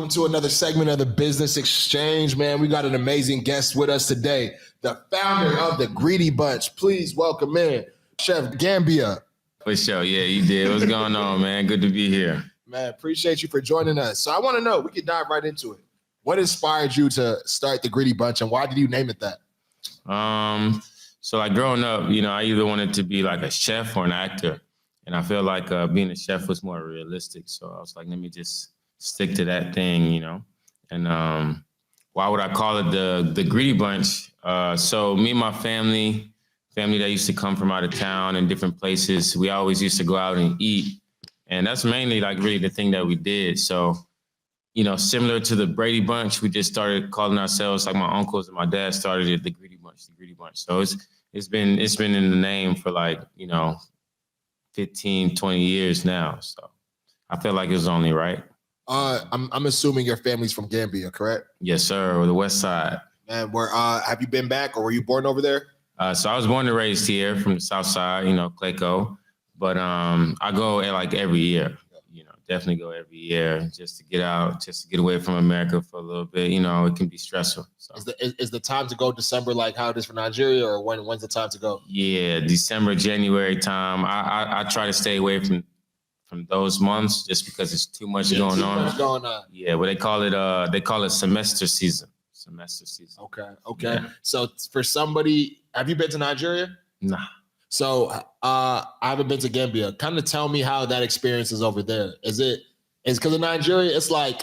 welcome to another segment of the Business Exchange, man. We got an amazing guest with us today, the founder of the Greedy Bunch. Please welcome in Chef Gambia. For sure, yeah, you did. What's going on, man? Good to be here. Man, appreciate you for joining us. So I want to know, we can dive right into it. What inspired you to start the Greedy Bunch, and why did you name it that? So like growing up, I either wanted to be like a chef or an actor. And I feel like being a chef was more realistic. So I was like, let me just stick to that thing, And why would I call it the Greedy Bunch? So me and my family that used to come from out of town and different places, we always used to go out and eat. And that's mainly like really the thing that we did. So, similar to the Brady Bunch, we just started calling ourselves, like my uncles and my dad started it, the Greedy Bunch. So it's been in the name for like, 15, 20 years now. So I feel like it was only right. I'm assuming your family's from Gambia, correct? Yes, sir. Or the West Side. And have you been back, or were you born over there? So I was born and raised here from the South Side, Clayco. But I go like every year, definitely go every year just to get out, just to get away from America for a little bit. It can be stressful. So. Is the time to go December like how it is for Nigeria, or when's the time to go? Yeah, December, January time. I try to stay away from those months just because it's too much going on. Yeah, well they call it semester season. Okay. Yeah. So for somebody, have you been to Nigeria? Nah. So I haven't been to Gambia. Kind of tell me how that experience is over there. Is because in Nigeria, it's like,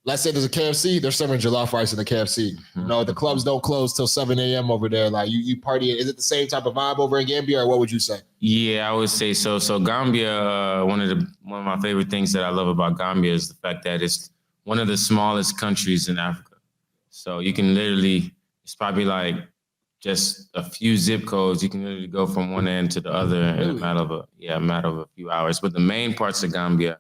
let's say there's a KFC, they're serving jollof rice in the KFC. Mm-hmm. The clubs don't close till 7 a.m. over there. Like you party. Is it the same type of vibe over in Gambia, or what would you say? Yeah, I would say so. So Gambia, one of my favorite things that I love about Gambia is the fact that it's one of the smallest countries in Africa. So you can literally, it's probably like just a few zip codes. You can literally go from one end to the other in a matter of a few hours. But the main parts of Gambia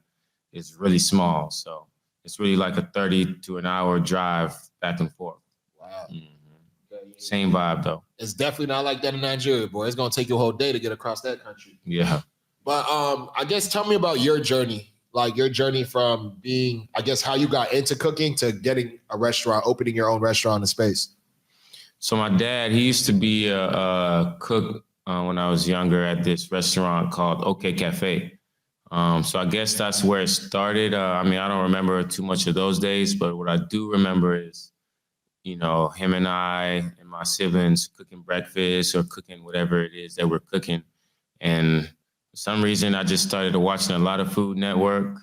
is really small. So it's really like a 30 to an hour drive back and forth. Wow. Mm-hmm. Same vibe though. It's definitely not like that in Nigeria, boy. It's gonna take you a whole day to get across that country. Yeah. But I guess tell me about your journey. Like your journey from being, I guess, how you got into cooking to getting a restaurant, opening your own restaurant in space. So my dad, he used to be a cook when I was younger at this restaurant called OK Cafe. So I guess that's where it started. I don't remember too much of those days, but what I do remember is, him and I and my siblings cooking breakfast or cooking whatever it is that we're cooking. And for some reason, I just started watching a lot of Food Network,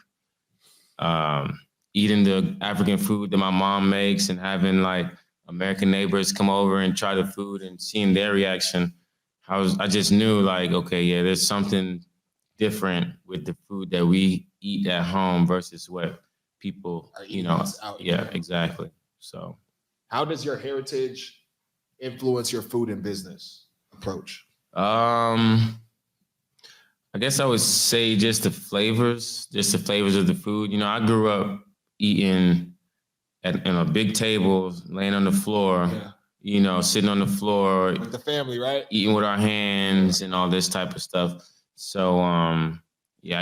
eating the African food that my mom makes and having like American neighbors come over and try the food and seeing their reaction. I just knew like, okay, yeah, there's something different with the food that we eat at home versus what people, out. Yeah, exactly. So how does your heritage influence your food and business approach? I guess I would say just the flavors of the food. I grew up eating in a big table, laying on the floor, sitting on the floor. With the family, right? Eating with our hands and all this type of stuff. So, I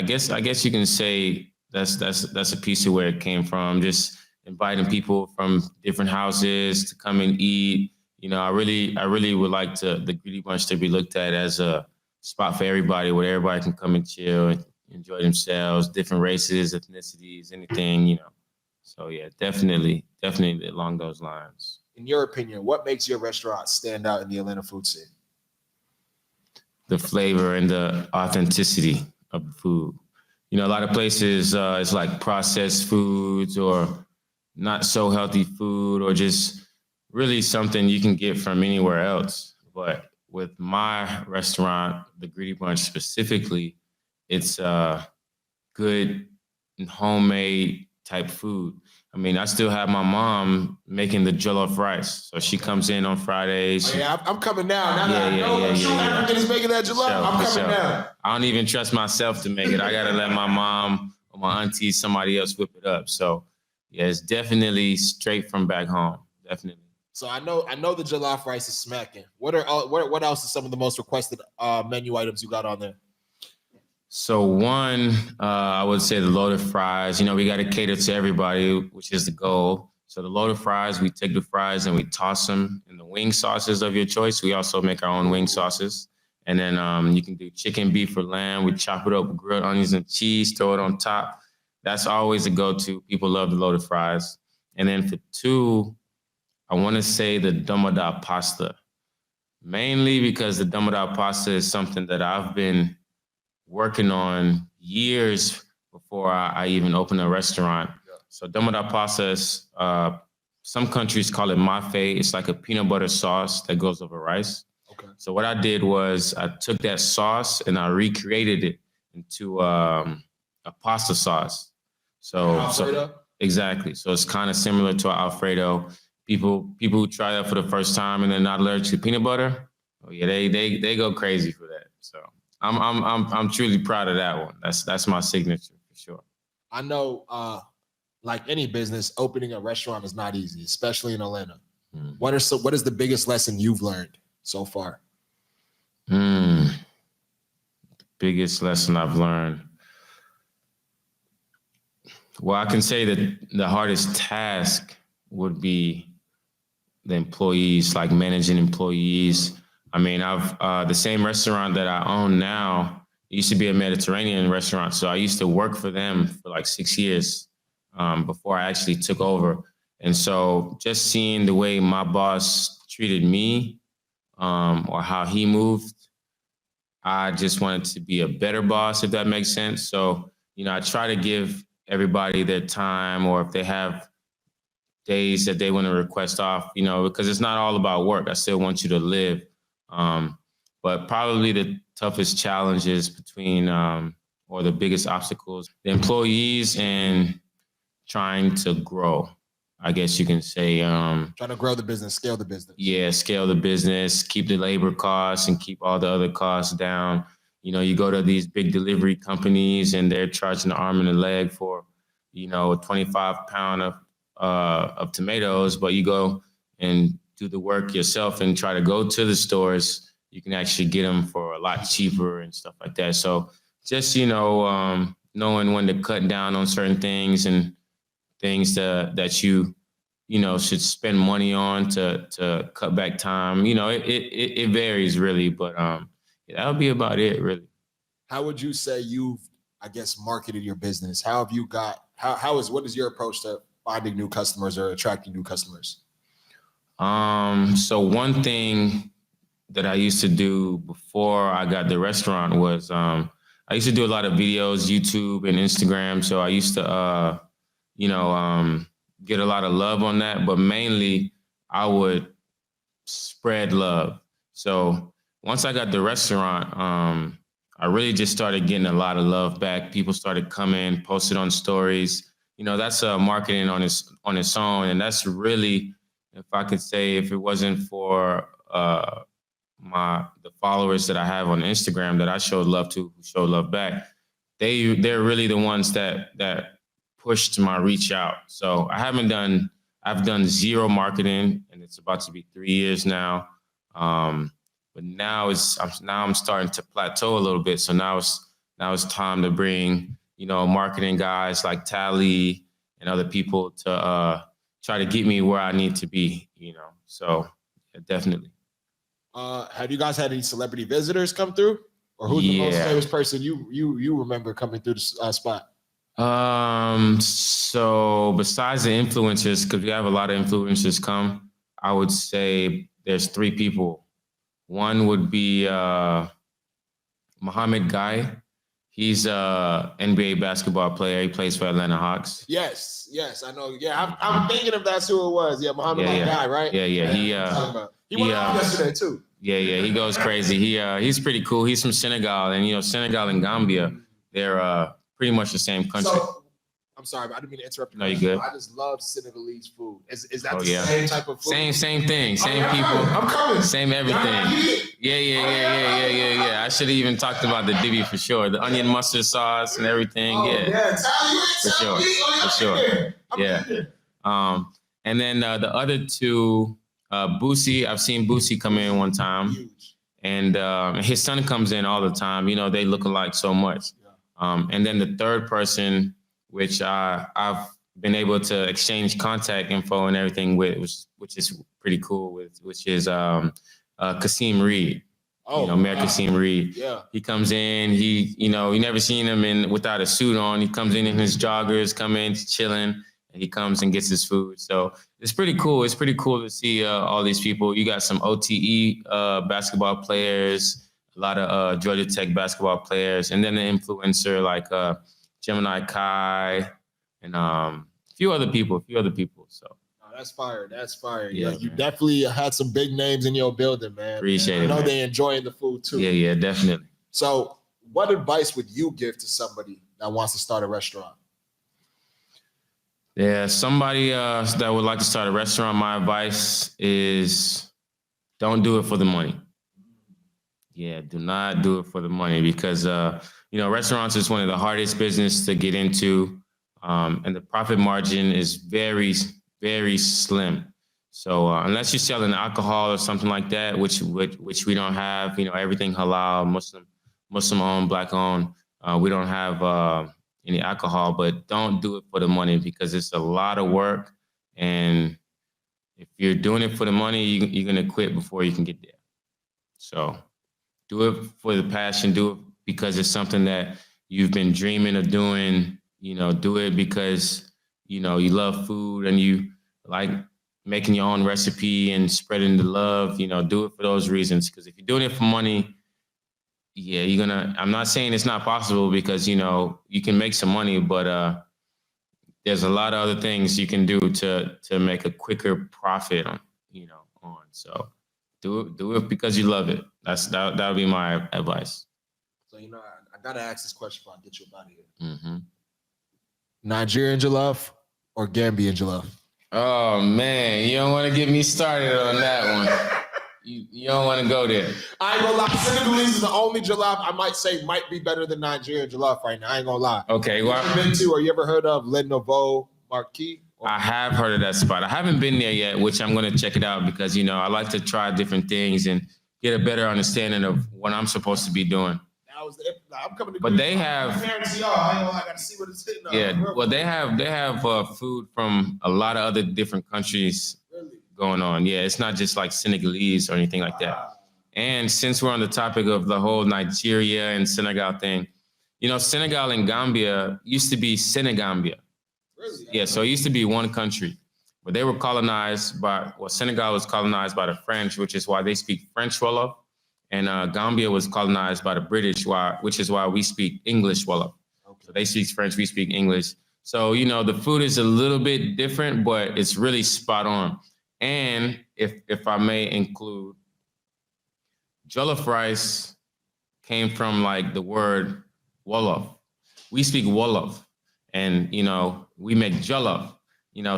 guess you can say that's a piece of where it came from. Just inviting people from different houses to come and eat. I really would like the Greedy Bunch to be looked at as a spot for everybody, where everybody can come and chill and enjoy themselves, different races, ethnicities, anything, So yeah, definitely along those lines. In your opinion, what makes your restaurant stand out in the Atlanta food scene? The flavor and the authenticity of the food. A lot of places, it's like processed foods or not so healthy food or just really something you can get from anywhere else. But with my restaurant, the Greedy Bunch specifically, it's good and homemade type food. I still have my mom making the jollof rice. So she comes in on Fridays. Oh, yeah, I'm coming down. African is making that jollof. I'm coming down. I don't even trust myself to make it. I got to let my mom or my auntie, somebody else whip it up. So yeah, it's definitely straight from back home. Definitely. So I know the jollof rice is smacking. What else is some of the most requested menu items you got on there? So one, I would say the loaded fries. You know, we got to cater to everybody, which is the goal. So the loaded fries, we take the fries and we toss them in the wing sauces of your choice. We also make our own wing sauces. And then you can do chicken, beef, or lamb. We chop it up with grilled onions and cheese, throw it on top. That's always a go-to. People love the loaded fries. And then for two, I want to say the Domoda Pasta, mainly because the Domoda Pasta is something that I've been working on years before I even opened a restaurant. Yeah. So Domoda Pasta is, some countries call it mafe. It's like a peanut butter sauce that goes over rice. Okay. So what I did was I took that sauce and I recreated it into a pasta sauce. So exactly. So it's kind of similar to Alfredo. People who try that for the first time and they're not allergic to peanut butter, oh yeah, they go crazy for that. So I'm truly proud of that one. That's my signature for sure. I know, like any business, opening a restaurant is not easy, especially in Atlanta. Mm. What is the biggest lesson you've learned so far? The biggest lesson I've learned. Well, I can say that the hardest task would be the employees, like managing employees. I mean, I've the same restaurant that I own now, it used to be a Mediterranean restaurant. So I used to work for them for like 6 years before I actually took over. And so just seeing the way my boss treated me or how he moved, I just wanted to be a better boss, if that makes sense. So, you know, I try to give everybody their time, or if they have days that they want to request off, you know, because it's not all about work. I still want you to live. But probably the toughest challenges between, or the biggest obstacles, the employees and trying to grow, I guess you can say. Trying to grow the business, scale the business. Yeah, scale the business, keep the labor costs and keep all the other costs down. You know, you go to these big delivery companies and they're charging an arm and a leg for, you know, a 25-pound of tomatoes, but you go and do the work yourself and try to go to the stores, you can actually get them for a lot cheaper and stuff like that. So just, you know, knowing when to cut down on certain things and things that you know, should spend money on to cut back time. You know, it varies really, but that would be about it really. How would you say you've, I guess, marketed your business? How have you got, what is your approach to finding new customers or attracting new customers? So one thing that I used to do before I got the restaurant was I used to do a lot of videos, YouTube and Instagram. So I used to, you know, get a lot of love on that, but mainly I would spread love. So once I got the restaurant, I really just started getting a lot of love back. People started coming, posted on stories. You know, that's marketing on its own. And that's really, if I could say, if it wasn't for the followers that I have on Instagram that I showed love to, who showed love back, they're really the ones that pushed my reach out. So I've done zero marketing, and it's about to be 3 years now. But now I'm starting to plateau a little bit. So now it's time to bring, you know, marketing guys like Tally and other people to try to get me where I need to be, you know. So yeah, definitely. Have you guys had any celebrity visitors come through? Or who's the most famous person you remember coming through the spot? So besides the influencers, because we have a lot of influencers come, I would say there's 3 people. One would be Mohamed Guy. He's a NBA basketball player. He plays for Atlanta Hawks. Yes, I know. Yeah, I'm thinking if that's who it was. Yeah, Mohamed Guy, right? Yeah. He went out yesterday too. Yeah. He goes crazy. He's pretty cool. He's from Senegal, and you know, Senegal and Gambia, they're pretty much the same country. So, I'm sorry, but I didn't mean to interrupt you. No, you're good. I just love Senegalese food. Is that the same type of food? Same thing. Same people. I'm coming. Same everything. Yeah. I should have even talked about the dibi for sure. The onion mustard sauce and everything. For sure. Yeah. And then the other 2, Boosie. I've seen Boosie come in one time. Huge. And his son comes in all the time. You know, they look alike so much. Yeah. And then the third person, which I've been able to exchange contact info and everything with, which is pretty cool, which is Kasim Reed. Oh, Mayor Kasim Reed. Yeah. He comes in, you never seen him without a suit on. He comes in his joggers, come in chilling, and he comes and gets his food. So it's pretty cool. It's pretty cool to see all these people. You got some OTE basketball players, a lot of Georgia Tech basketball players, and then an influencer like Gemini Kai and a few other people. So. That's fire. That's fire. Yeah, you definitely had some big names in your building, man. Appreciate it. I know man. they enjoying the food too. Yeah, definitely. So what advice would you give to somebody that wants to start a restaurant? Yeah, somebody that would like to start a restaurant, my advice is don't do it for the money. Yeah, do not do it for the money because, restaurants is one of the hardest business to get into. And the profit margin is very, very slim. So unless you're selling alcohol or something like that, which we don't have, everything halal, Muslim owned, Black owned. We don't have any alcohol, but don't do it for the money because it's a lot of work. And if you're doing it for the money, you're going to quit before you can get there. So do it for the passion. Do it because it's something that you've been dreaming of doing. Do it because, you love food and you like making your own recipe and spreading the love. Do it for those reasons. Because if you're doing it for money, yeah, I'm not saying it's not possible because, you can make some money, but there's a lot of other things you can do to make a quicker profit on. So do it because you love it. That would be my advice. So, I got to ask this question before I get you out of here. Mm-hmm. Nigerian jollof or Gambian jollof? Oh, man, you don't want to get me started on that one. You don't want to go there. I ain't gonna lie. Senegalese is the only jollof I might say might be better than Nigerian jollof right now. I ain't gonna lie. Okay. Well, you ever been to or you ever heard of Le Nouveau Marquis? I have heard of that spot. I haven't been there yet, which I'm going to check it out because, I like to try different things and get a better understanding of what I'm supposed to be doing. I'm coming to but they have. I gotta see what it's hitting on. Yeah, well, they have food from a lot of other different countries going on. Yeah, it's not just like Senegalese or anything like that. And since we're on the topic of the whole Nigeria and Senegal thing, Senegal and Gambia used to be Senegambia. Really? Yeah, so it used to be one country, but they were colonized Senegal was colonized by the French, which is why they speak French Wolof. And Gambia was colonized by the British, which is why we speak English Wolof. Okay. So they speak French, we speak English. So, the food is a little bit different, but it's really spot on. And if I may include, jollof rice came from like the word Wolof. We speak Wolof and, we make jollof.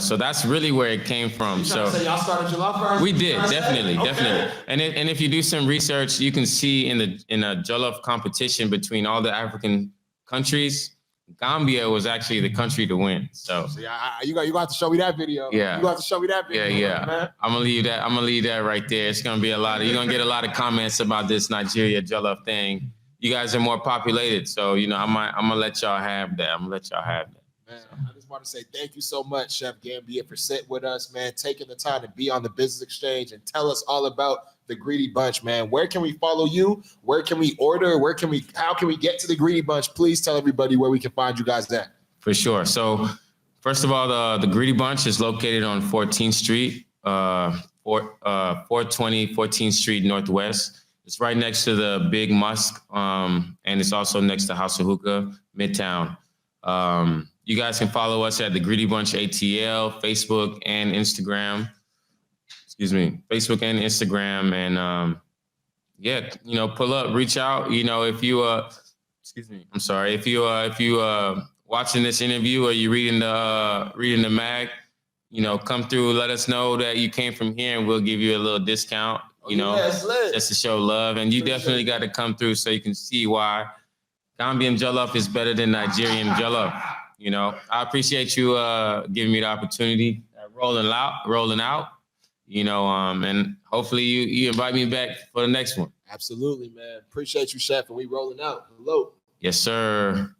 So that's really where it came from. So y'all started jollof rice? We did, definitely. And if you do some research, you can see in a jollof competition between all the African countries, Gambia was actually the country to win. So you got to have to show me that video. Yeah, you have to show me that video. Yeah. Man. I'm gonna leave that right there. It's gonna be you're gonna get a lot of comments about this Nigeria jollof thing. You guys are more populated, so I'm gonna let y'all have that. Man, I just want to say thank you so much, Chef Gambia, for sitting with us, man, taking the time to be on the Business Exchange and tell us all about the Greedy Bunch, man. Where can we follow you? Where can we order? How can we get to the Greedy Bunch? Please tell everybody where we can find you guys at. For sure. So first of all, the Greedy Bunch is located on 14th Street, 420 14th Street Northwest. It's right next to the big mosque, and it's also next to House of Hookah, Midtown. You guys can follow us at the Greedy Bunch ATL, Facebook and Instagram. Facebook and Instagram. And pull up, reach out. If you watching this interview or you reading the mag, come through, let us know that you came from here and we'll give you a little discount, just to show love. And you definitely got to come through so you can see why Gambian jollof is better than Nigerian jollof. I appreciate you giving me the opportunity, rolling out, and hopefully you invite me back for the next one. Absolutely, man. Appreciate you, Chef, and we rolling out. Hello. Yes, sir.